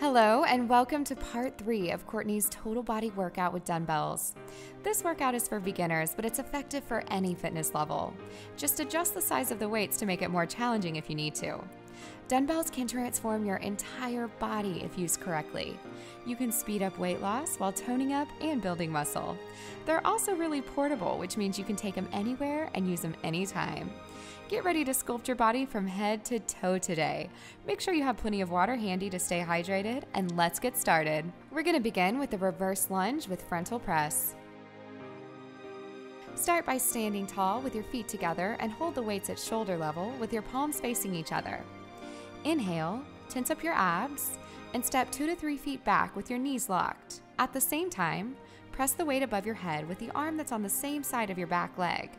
Hello and welcome to part 3 of Courtney's total body workout with dumbbells. This workout is for beginners, but it's effective for any fitness level. Just adjust the size of the weights to make it more challenging if you need to. Dumbbells can transform your entire body if used correctly. You can speed up weight loss while toning up and building muscle. They're also really portable, which means you can take them anywhere and use them anytime. Get ready to sculpt your body from head to toe today. Make sure you have plenty of water handy to stay hydrated, and let's get started. We're going to begin with the reverse lunge with frontal press. Start by standing tall with your feet together and hold the weights at shoulder level with your palms facing each other. Inhale, tense up your abs, and step 2 to 3 feet back with your knees locked. At the same time, press the weight above your head with the arm that's on the same side of your back leg.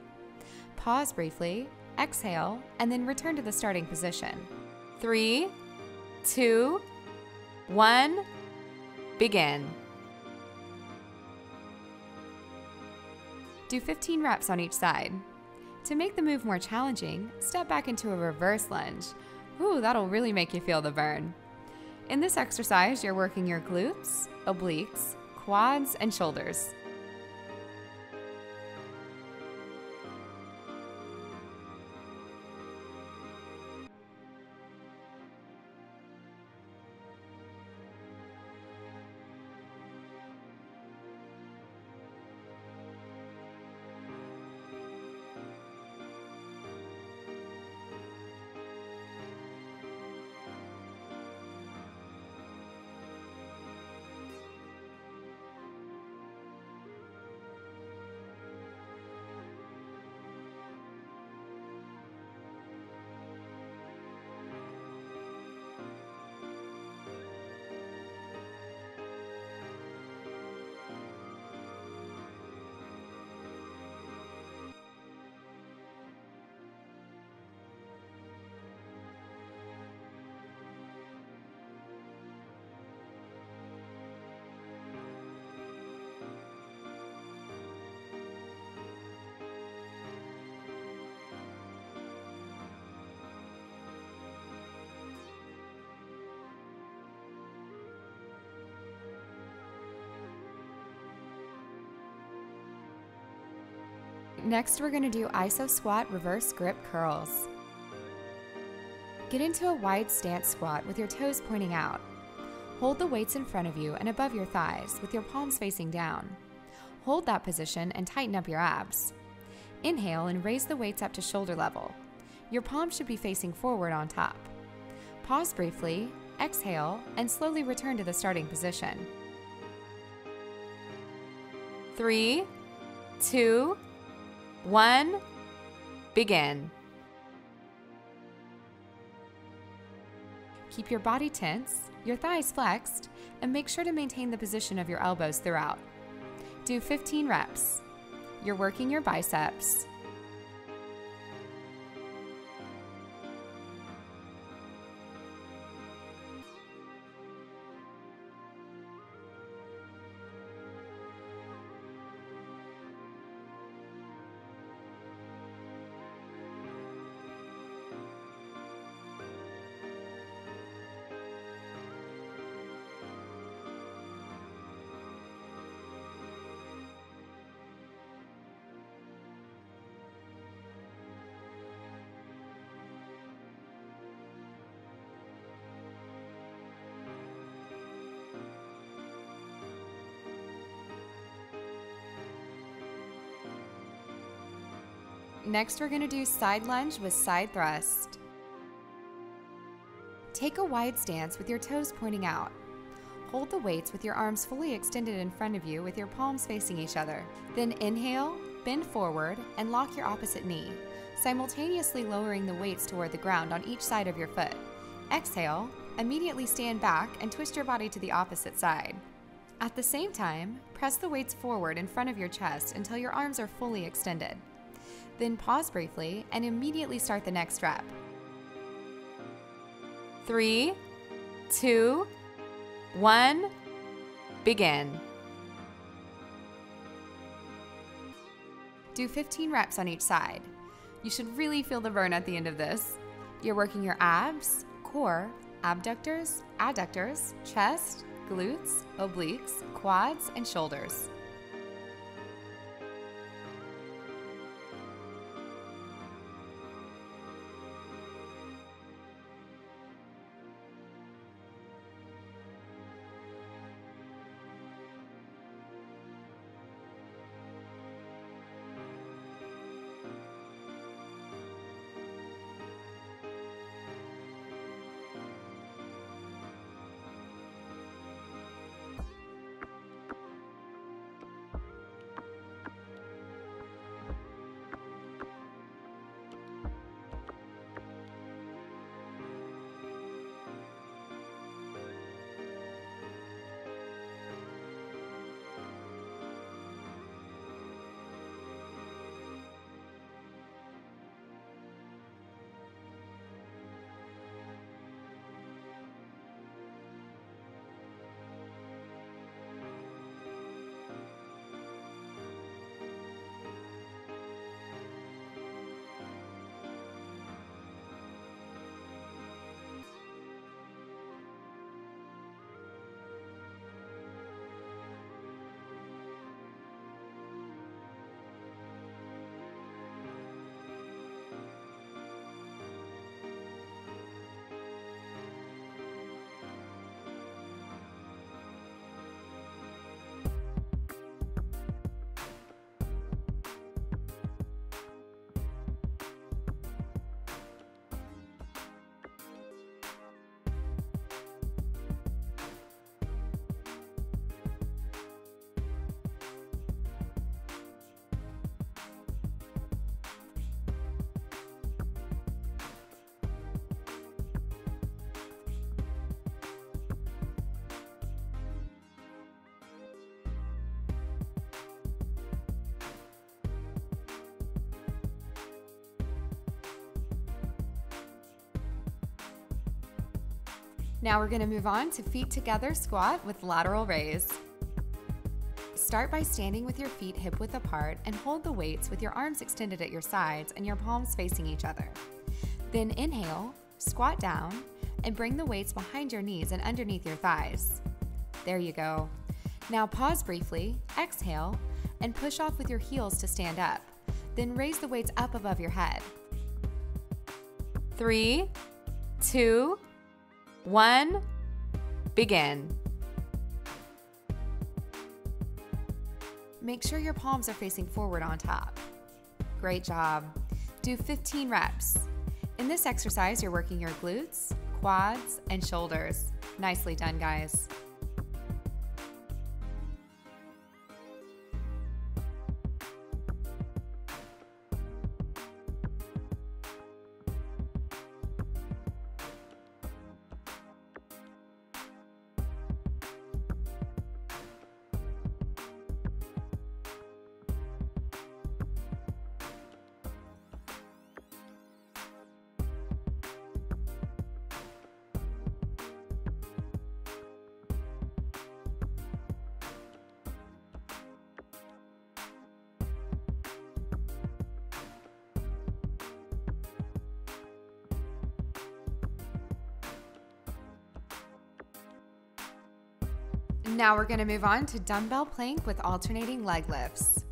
Pause briefly, exhale, and then return to the starting position. 3, 2, 1, begin. Do 15 reps on each side. To make the move more challenging, step back into a reverse lunge. Ooh, that'll really make you feel the burn. In this exercise, you're working your glutes, obliques, quads, and shoulders. Next, we're going to do iso squat reverse grip curls. Get into a wide stance squat with your toes pointing out. Hold the weights in front of you and above your thighs with your palms facing down. Hold that position and tighten up your abs. Inhale and raise the weights up to shoulder level. Your palms should be facing forward on top. Pause briefly, exhale, and slowly return to the starting position. 3, 2, 1, begin. Keep your body tense, your thighs flexed, and make sure to maintain the position of your elbows throughout. Do 15 reps. You're working your biceps. Next, we're going to do side lunge with side thrust. Take a wide stance with your toes pointing out. Hold the weights with your arms fully extended in front of you with your palms facing each other. Then inhale, bend forward, and lock your opposite knee, simultaneously lowering the weights toward the ground on each side of your foot. Exhale, immediately stand back and twist your body to the opposite side. At the same time, press the weights forward in front of your chest until your arms are fully extended. Then pause briefly and immediately start the next rep. 3, 2, 1, begin. Do 15 reps on each side. You should really feel the burn at the end of this. You're working your abs, core, abductors, adductors, chest, glutes, obliques, quads, and shoulders. Now we're going to move on to feet together squat with lateral raise. Start by standing with your feet hip width apart and hold the weights with your arms extended at your sides and your palms facing each other. Then inhale, squat down, and bring the weights behind your knees and underneath your thighs. There you go. Now pause briefly, exhale, and push off with your heels to stand up. Then raise the weights up above your head. 3, 2, 1, begin. Make sure your palms are facing forward on top. Great job. Do 15 reps. In this exercise, you're working your glutes, quads, and shoulders. Nicely done, guys. Now we're going to move on to dumbbell plank with alternating leg lifts.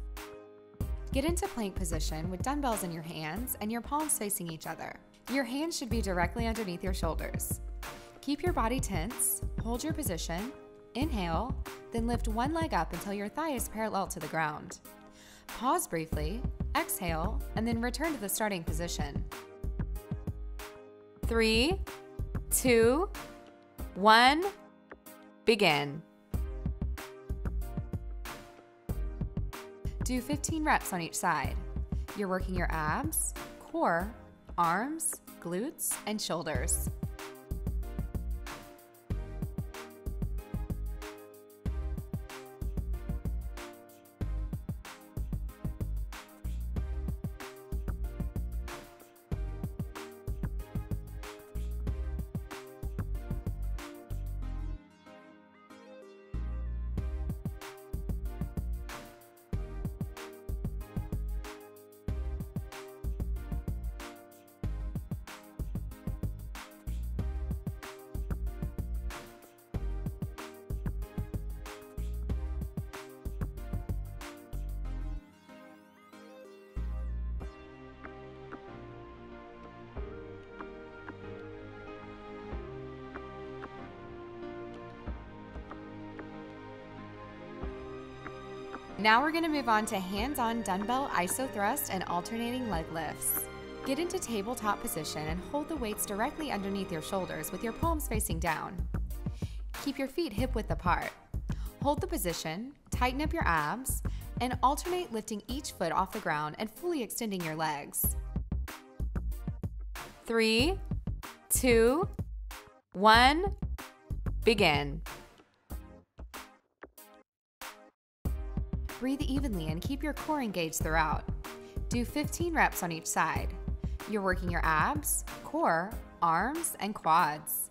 Get into plank position with dumbbells in your hands and your palms facing each other. Your hands should be directly underneath your shoulders. Keep your body tense, hold your position, inhale, then lift one leg up until your thigh is parallel to the ground. Pause briefly, exhale, and then return to the starting position. 3, 2, 1, begin. Do 15 reps on each side. You're working your abs, core, arms, glutes, and shoulders. Now we're gonna move on to hands-on dumbbell iso thrust and alternating leg lifts. Get into tabletop position and hold the weights directly underneath your shoulders with your palms facing down. Keep your feet hip-width apart. Hold the position, tighten up your abs, and alternate lifting each foot off the ground and fully extending your legs. 3, 2, 1, begin. Breathe evenly and keep your core engaged throughout. Do 15 reps on each side. You're working your abs, core, arms, and quads.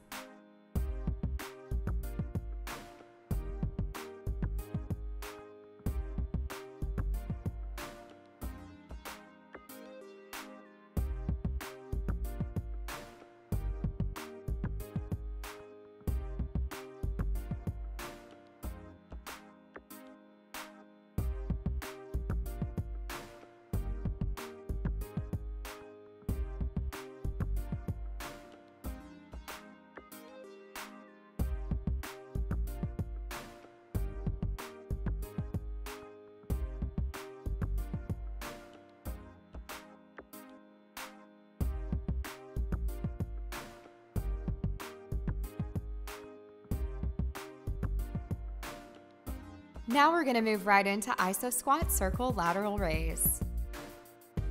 Now we're gonna move right into iso squat circle lateral raise.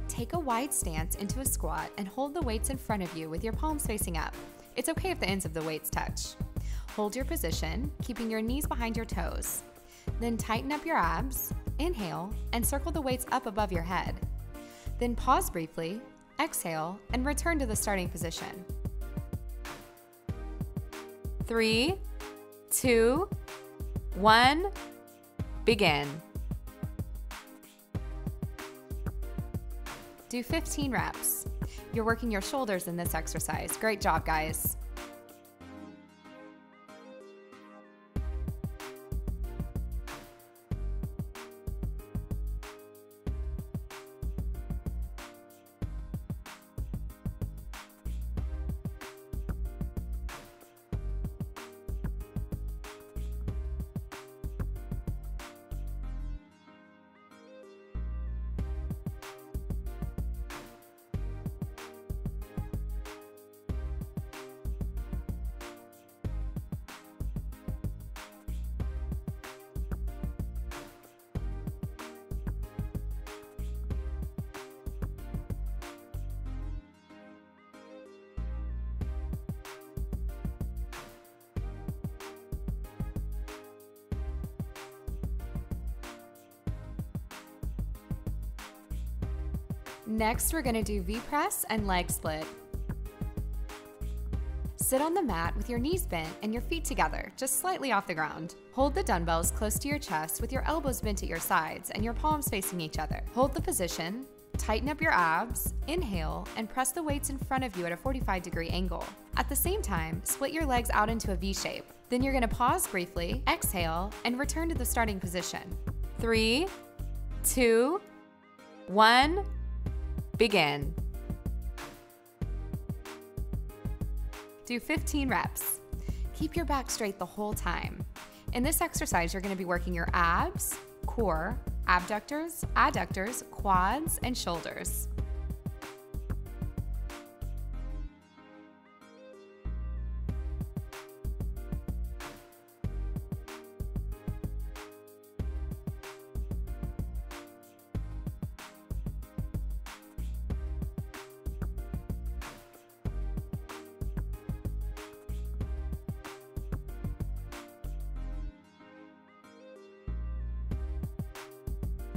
Take a wide stance into a squat and hold the weights in front of you with your palms facing up. It's okay if the ends of the weights touch. Hold your position, keeping your knees behind your toes. Then tighten up your abs, inhale, and circle the weights up above your head. Then pause briefly, exhale, and return to the starting position. 3, 2, 1, begin. Do 15 reps. You're working your shoulders in this exercise. Great job, guys. Next, we're gonna do V-press and leg split. Sit on the mat with your knees bent and your feet together, just slightly off the ground. Hold the dumbbells close to your chest with your elbows bent at your sides and your palms facing each other. Hold the position, tighten up your abs, inhale, and press the weights in front of you at a 45-degree angle. At the same time, split your legs out into a V shape. Then you're gonna pause briefly, exhale, and return to the starting position. 3, 2, 1, begin. Do 15 reps. Keep your back straight the whole time. In this exercise, you're going to be working your abs, core, abductors, adductors, quads, and shoulders.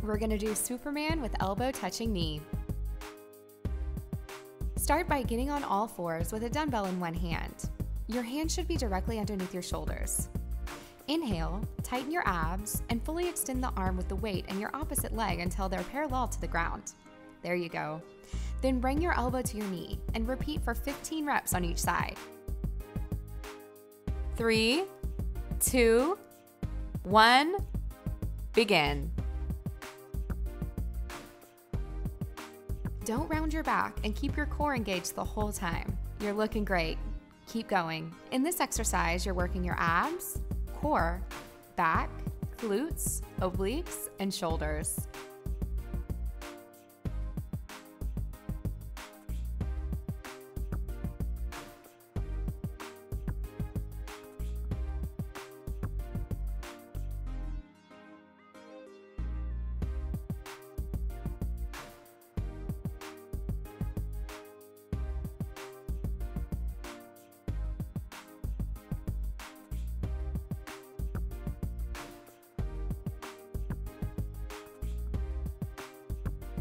We're gonna do Superman with elbow touching knee. Start by getting on all fours with a dumbbell in one hand. Your hand should be directly underneath your shoulders. Inhale, tighten your abs, and fully extend the arm with the weight and your opposite leg until they're parallel to the ground. There you go. Then bring your elbow to your knee and repeat for 15 reps on each side. 3, 2, 1, begin. Don't round your back and keep your core engaged the whole time. You're looking great. Keep going. In this exercise, you're working your abs, core, back, glutes, obliques, and shoulders.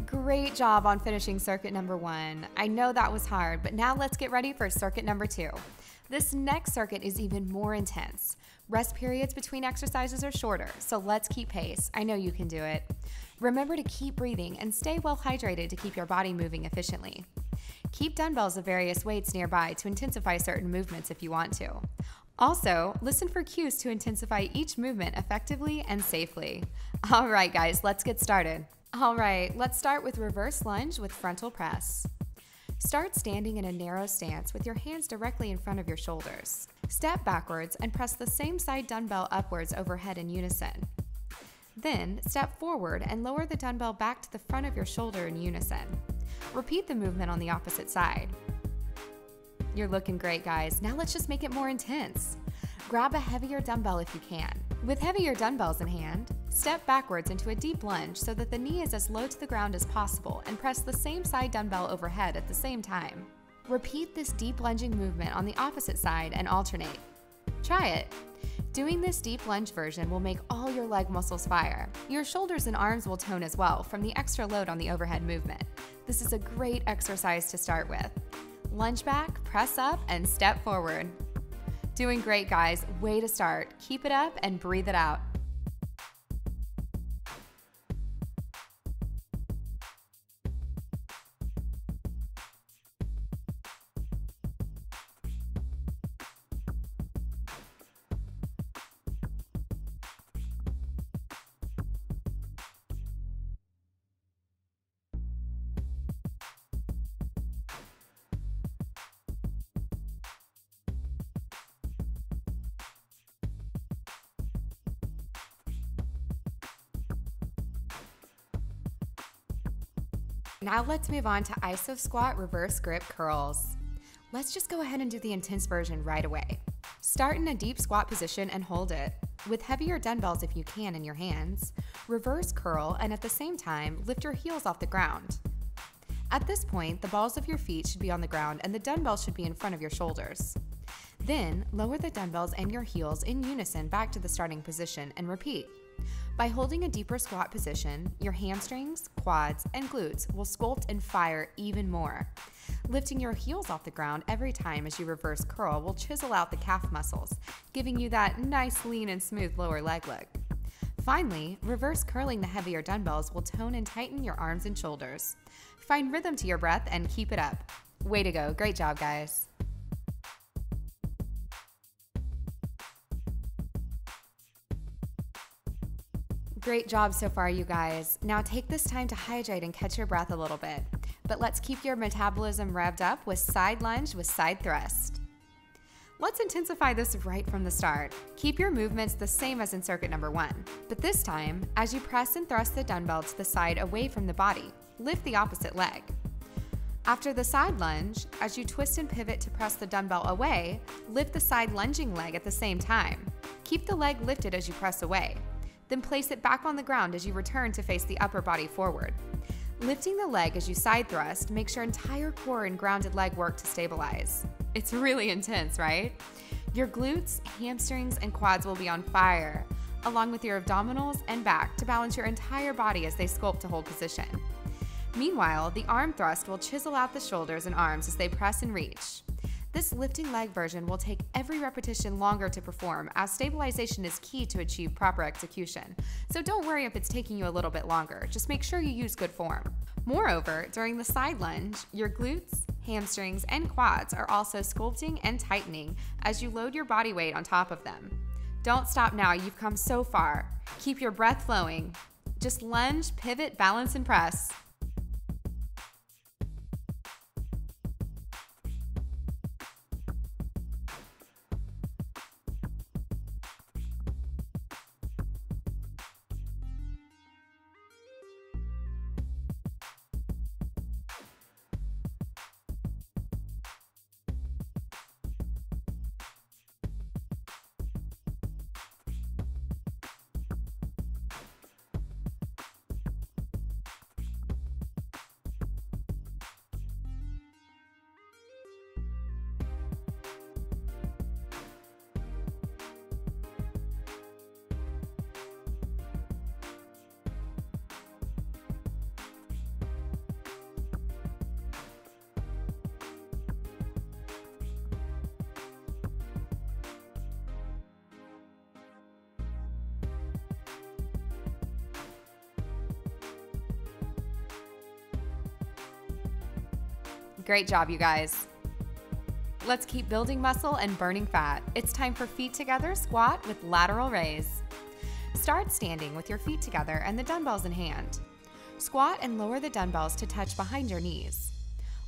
Great job on finishing circuit number 1. I know that was hard, but now let's get ready for circuit number 2. This next circuit is even more intense. Rest periods between exercises are shorter, so let's keep pace. I know you can do it. Remember to keep breathing and stay well hydrated to keep your body moving efficiently. Keep dumbbells of various weights nearby to intensify certain movements if you want to. Also, listen for cues to intensify each movement effectively and safely. All right, guys, let's get started. All right, let's start with reverse lunge with frontal press. Start standing in a narrow stance with your hands directly in front of your shoulders. Step backwards and press the same side dumbbell upwards overhead in unison. Then, step forward and lower the dumbbell back to the front of your shoulder in unison. Repeat the movement on the opposite side. You're looking great, guys. Now let's just make it more intense. Grab a heavier dumbbell if you can. With heavier dumbbells in hand, step backwards into a deep lunge so that the knee is as low to the ground as possible and press the same side dumbbell overhead at the same time. Repeat this deep lunging movement on the opposite side and alternate. Try it. Doing this deep lunge version will make all your leg muscles fire. Your shoulders and arms will tone as well from the extra load on the overhead movement. This is a great exercise to start with. Lunge back, press up, and step forward. Doing great, guys. Way to start. Keep it up and breathe it out. Now let's move on to iso squat reverse grip curls. Let's just go ahead and do the intense version right away. Start in a deep squat position and hold it. With heavier dumbbells if you can in your hands, reverse curl and at the same time lift your heels off the ground. At this point, the balls of your feet should be on the ground and the dumbbells should be in front of your shoulders. Then lower the dumbbells and your heels in unison back to the starting position and repeat. By holding a deeper squat position, your hamstrings, quads, and glutes will sculpt and fire even more. Lifting your heels off the ground every time as you reverse curl will chisel out the calf muscles, giving you that nice lean and smooth lower leg look. Finally, reverse curling the heavier dumbbells will tone and tighten your arms and shoulders. Find rhythm to your breath and keep it up. Way to go. Great job, guys. Great job so far, you guys. Now take this time to hydrate and catch your breath a little bit. But let's keep your metabolism revved up with side lunge with side thrust. Let's intensify this right from the start. Keep your movements the same as in circuit number 1. But this time, as you press and thrust the dumbbell to the side away from the body, lift the opposite leg. After the side lunge, as you twist and pivot to press the dumbbell away, lift the side lunging leg at the same time. Keep the leg lifted as you press away. Then place it back on the ground as you return to face the upper body forward. Lifting the leg as you side thrust makes your entire core and grounded leg work to stabilize. It's really intense, right? Your glutes, hamstrings, and quads will be on fire, along with your abdominals and back to balance your entire body as they sculpt to hold position. Meanwhile, the arm thrust will chisel out the shoulders and arms as they press and reach. This lifting leg version will take every repetition longer to perform, as stabilization is key to achieve proper execution. So don't worry if it's taking you a little bit longer, just make sure you use good form. Moreover, during the side lunge, your glutes, hamstrings, and quads are also sculpting and tightening as you load your body weight on top of them. Don't stop now, you've come so far. Keep your breath flowing. Just lunge, pivot, balance, and press. Great job, you guys. Let's keep building muscle and burning fat. It's time for feet together squat with lateral raise. Start standing with your feet together and the dumbbells in hand. Squat and lower the dumbbells to touch behind your knees.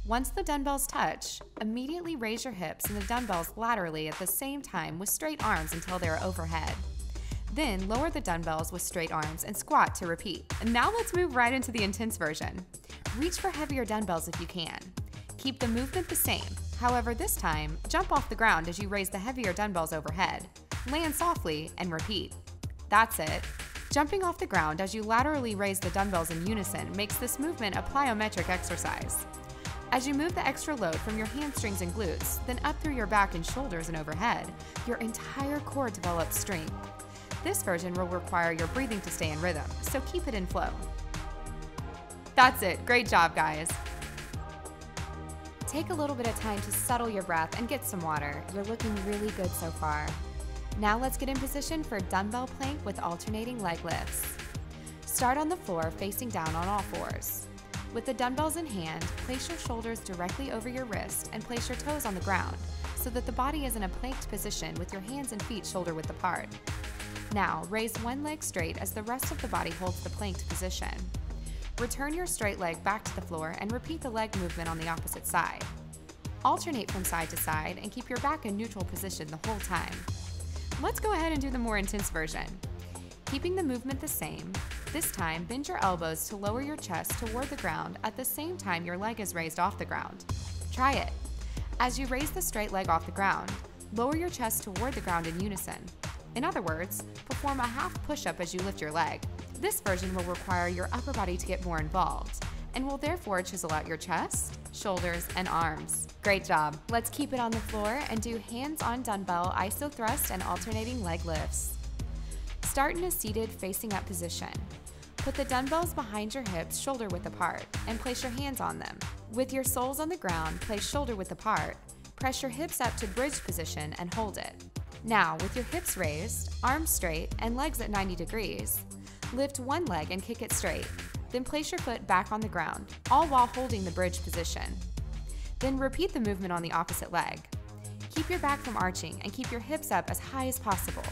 Once the dumbbells touch, immediately raise your hips and the dumbbells laterally at the same time with straight arms until they are overhead. Then lower the dumbbells with straight arms and squat to repeat. And now let's move right into the intense version. Reach for heavier dumbbells if you can. Keep the movement the same. However, this time, jump off the ground as you raise the heavier dumbbells overhead. Land softly and repeat. That's it. Jumping off the ground as you laterally raise the dumbbells in unison makes this movement a plyometric exercise. As you move the extra load from your hamstrings and glutes, then up through your back and shoulders and overhead, your entire core develops strength. This version will require your breathing to stay in rhythm, so keep it in flow. That's it. Great job, guys. Take a little bit of time to settle your breath and get some water. You're looking really good so far. Now let's get in position for dumbbell plank with alternating leg lifts. Start on the floor facing down on all fours. With the dumbbells in hand, place your shoulders directly over your wrist and place your toes on the ground so that the body is in a planked position with your hands and feet shoulder width apart. Now, raise one leg straight as the rest of the body holds the planked position. Return your straight leg back to the floor and repeat the leg movement on the opposite side. Alternate from side to side and keep your back in neutral position the whole time. Let's go ahead and do the more intense version. Keeping the movement the same, this time bend your elbows to lower your chest toward the ground at the same time your leg is raised off the ground. Try it. As you raise the straight leg off the ground, lower your chest toward the ground in unison. In other words, perform a half push-up as you lift your leg. This version will require your upper body to get more involved and will therefore chisel out your chest, shoulders, and arms. Great job. Let's keep it on the floor and do hands-on dumbbell iso thrust and alternating leg lifts. Start in a seated facing up position. Put the dumbbells behind your hips shoulder width apart and place your hands on them. With your soles on the ground, place shoulder width apart. Press your hips up to bridge position and hold it. Now, with your hips raised, arms straight, and legs at 90 degrees, lift one leg and kick it straight. Then place your foot back on the ground, all while holding the bridge position. Then repeat the movement on the opposite leg. Keep your back from arching and keep your hips up as high as possible.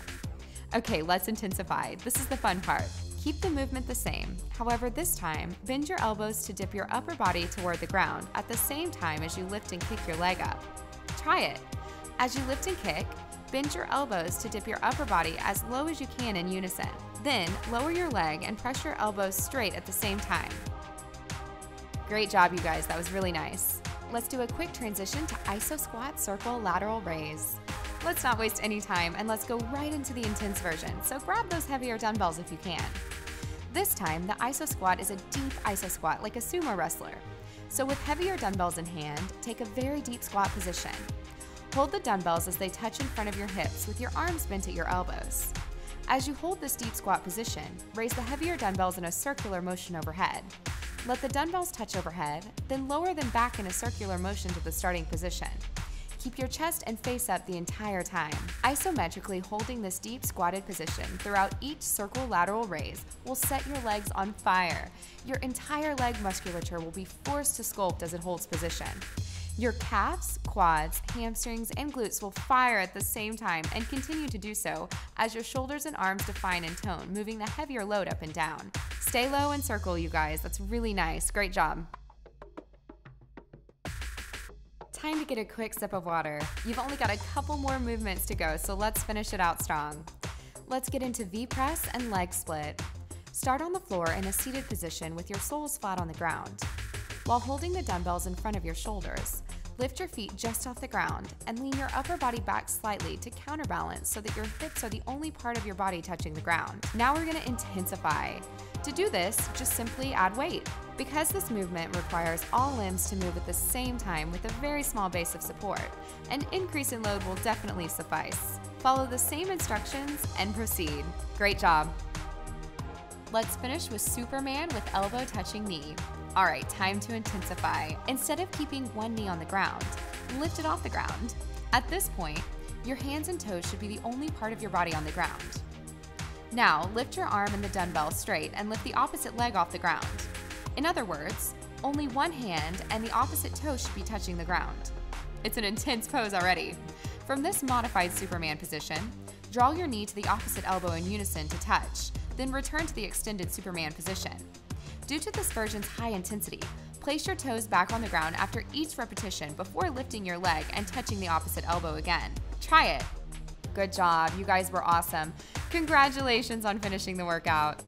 Okay, let's intensify. This is the fun part. Keep the movement the same. However, this time, bend your elbows to dip your upper body toward the ground at the same time as you lift and kick your leg up. Try it. As you lift and kick, bend your elbows to dip your upper body as low as you can in unison. Then, lower your leg and press your elbows straight at the same time. Great job, you guys. That was really nice. Let's do a quick transition to iso squat circle lateral raise. Let's not waste any time and let's go right into the intense version, so grab those heavier dumbbells if you can. This time, the iso squat is a deep iso squat like a sumo wrestler. So with heavier dumbbells in hand, take a very deep squat position. Hold the dumbbells as they touch in front of your hips with your arms bent at your elbows. As you hold this deep squat position, raise the heavier dumbbells in a circular motion overhead. Let the dumbbells touch overhead, then lower them back in a circular motion to the starting position. Keep your chest and face up the entire time. Isometrically holding this deep squatted position throughout each circle lateral raise will set your legs on fire. Your entire leg musculature will be forced to sculpt as it holds position. Your calves, quads, hamstrings, and glutes will fire at the same time and continue to do so as your shoulders and arms define and tone, moving the heavier load up and down. Stay low and circle, you guys. That's really nice. Great job. Time to get a quick sip of water. You've only got a couple more movements to go, so let's finish it out strong. Let's get into V-press and leg split. Start on the floor in a seated position with your soles flat on the ground. While holding the dumbbells in front of your shoulders, lift your feet just off the ground and lean your upper body back slightly to counterbalance so that your hips are the only part of your body touching the ground. Now we're going to intensify. To do this, just simply add weight. Because this movement requires all limbs to move at the same time with a very small base of support, an increase in load will definitely suffice. Follow the same instructions and proceed. Great job. Let's finish with Superman with elbow touching knee. All right, time to intensify. Instead of keeping one knee on the ground, lift it off the ground. At this point, your hands and toes should be the only part of your body on the ground. Now, lift your arm and the dumbbell straight and lift the opposite leg off the ground. In other words, Only one hand and the opposite toe should be touching the ground. It's an intense pose already. From this modified Superman position, draw your knee to the opposite elbow in unison to touch, then return to the extended Superman position. Due to this version's high intensity, place your toes back on the ground after each repetition before lifting your leg and touching the opposite elbow again. Try it. Good job, you guys were awesome. Congratulations on finishing the workout.